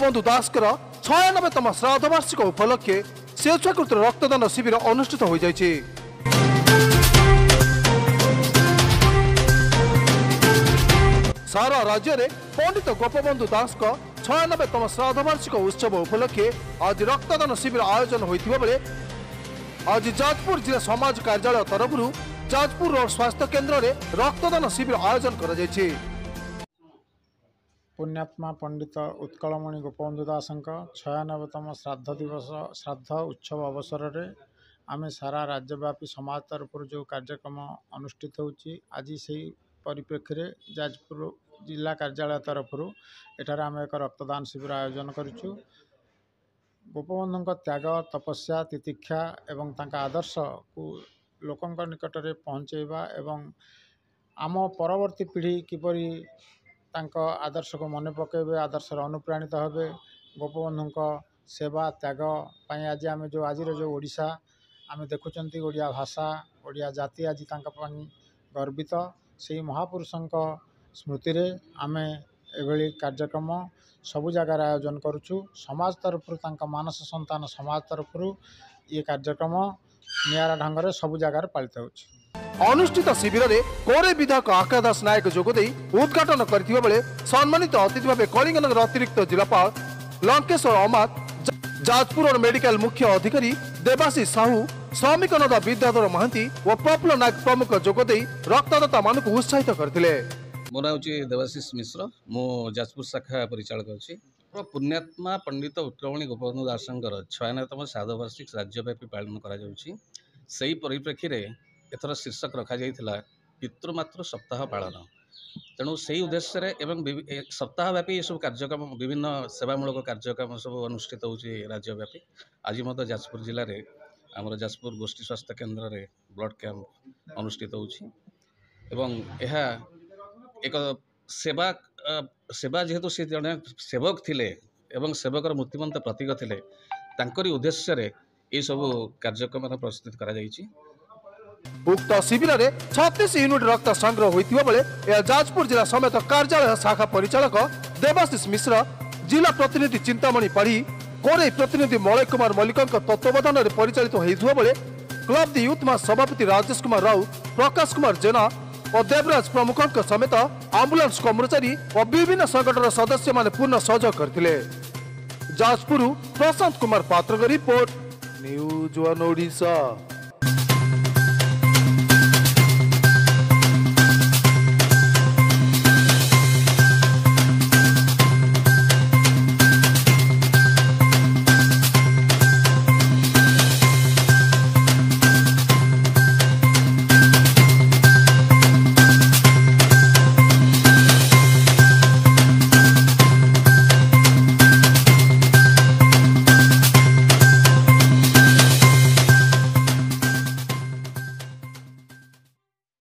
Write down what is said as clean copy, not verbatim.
गोपबंधु दासकर 96तम श्राद्ध वार्षिक उपलक्षे स्वेच्छाकृत रक्तदान शिविर अनुष्ठित हो जाइछि। सारा राज्य में पंडित गोपबंधु दास 96तम श्राद्ध वार्षिक उत्सव उपलक्षे आज रक्तदान शिविर आयोजन होइथिबा बेले आज जाजपुर जिला समाज कार्यालय तरफ जाजपुर रोड स्वास्थ्य केन्द्र में रक्तदान शिविर आयोजन करा जाइछि। पुण्यात्मा पंडित उत्कलमणि गोपबंधु दास 96तम श्राद्ध उत्सव अवसर में आम सारा राज्यव्यापी समाज तरफ जो कार्यक्रम अनुष्ठित होची आज से परिप्रेक्षी में जाजपुर जिला कार्यालय तरफ एठार आम एक रक्तदान शिविर आयोजन करूँ। गोपबंधु त्याग तपस्या तितिक्षा एवं तांका आदर्श को लोकंक निकट में पहुँचेबा एवं आम परवर्ती पीढ़ी किपरि तांका आदर्श को मन पकेबे आदर्श अनुप्राणित हेबे गोपबंधु सेवा त्याग पाई आज आम जो आज जो ओडिशा आम देखुंत ओडिया भाषा ओडिया जाति आज गर्वित से महापुरुषों स्मृति रे आम एभली कार्यक्रम सबु जगार आयोजन करुचु। समाज तरफ मानस संतान समाज तरफ ये कार्यक्रम नियारा ढंग से सबु जगार पालित होछि। अनुष्ठित शिविर में कोरे विधायक आकाश नायक जोगदे उद्घाटन करथिबा बेले सम्मानित अतिथि भाव कलिंगनगर अतिरिक्त जिलापाल लंकेश्वर अमात जाजपुर मेडिकल मुख्य अधिकारी देवाशीष साहू श्रमिक नदा विद्याधर महांती और प्रफुल्ल नायक प्रमुख जोगदे रक्तदाता मानक उत्साहित करथिले। मो ना देवाशीष मिश्र मु जाजपुर शाखा परिचालक अच्छी। पुण्यात्मा पंडित उत्कलमणि गोपबंधु दास 96तम श्राद्ध वार्षिक राज्यव्यापी पालन करा परिप्रेक्षी में एथर शीर्षक रखा जाइथिला पितृमातृ सप्ताह पालन। तेणु से उद्देश्य सप्ताहव्यापी सब कार्यक्रम विभिन्न सेवामूलक कार्यक्रम सब अनुष्ठित होची राज्यव्यापी। आज मत जाजपुर जिले में आमर जाजपुर गोष्ठी स्वास्थ्य केन्द्र में ब्लड कैंप अनुष्ठित होची एवं यह एक सेवा सेवा जेहेतु सी जड़े सेवक थिले एवं सेवकर मूर्तिमंत प्रतीक थिले तांकरी उद्देश्य रे ये सब कार्यक्रम प्रस्तुत करा जाइछि। उक्त शिविर में 36 यूनिट रक्त संग्रह होइतिबा बेले यह जाजपुर जिला समेत कार्यालय शाखा परिचालक देवाशीष मिश्र जिला प्रतिनिधि चिंतामणि पाढ़ी कोरे प्रतिनिधि मलय कुमार मल्लिक तत्वावधान में परिचालित होइतिबा बेले क्लब दी यूथ मास सभापति राजेश कुमार राउ प्रकाश कुमार जेना और देवराज प्रमुख समेत आम्बुलांस कर्मचारी और विभिन्न संगठन सदस्य माने पूर्ण सहयोग करथिले। जाजपुर प्रशांत कुमार पात्र रिपोर्ट न्यूज 1 ओडिशा।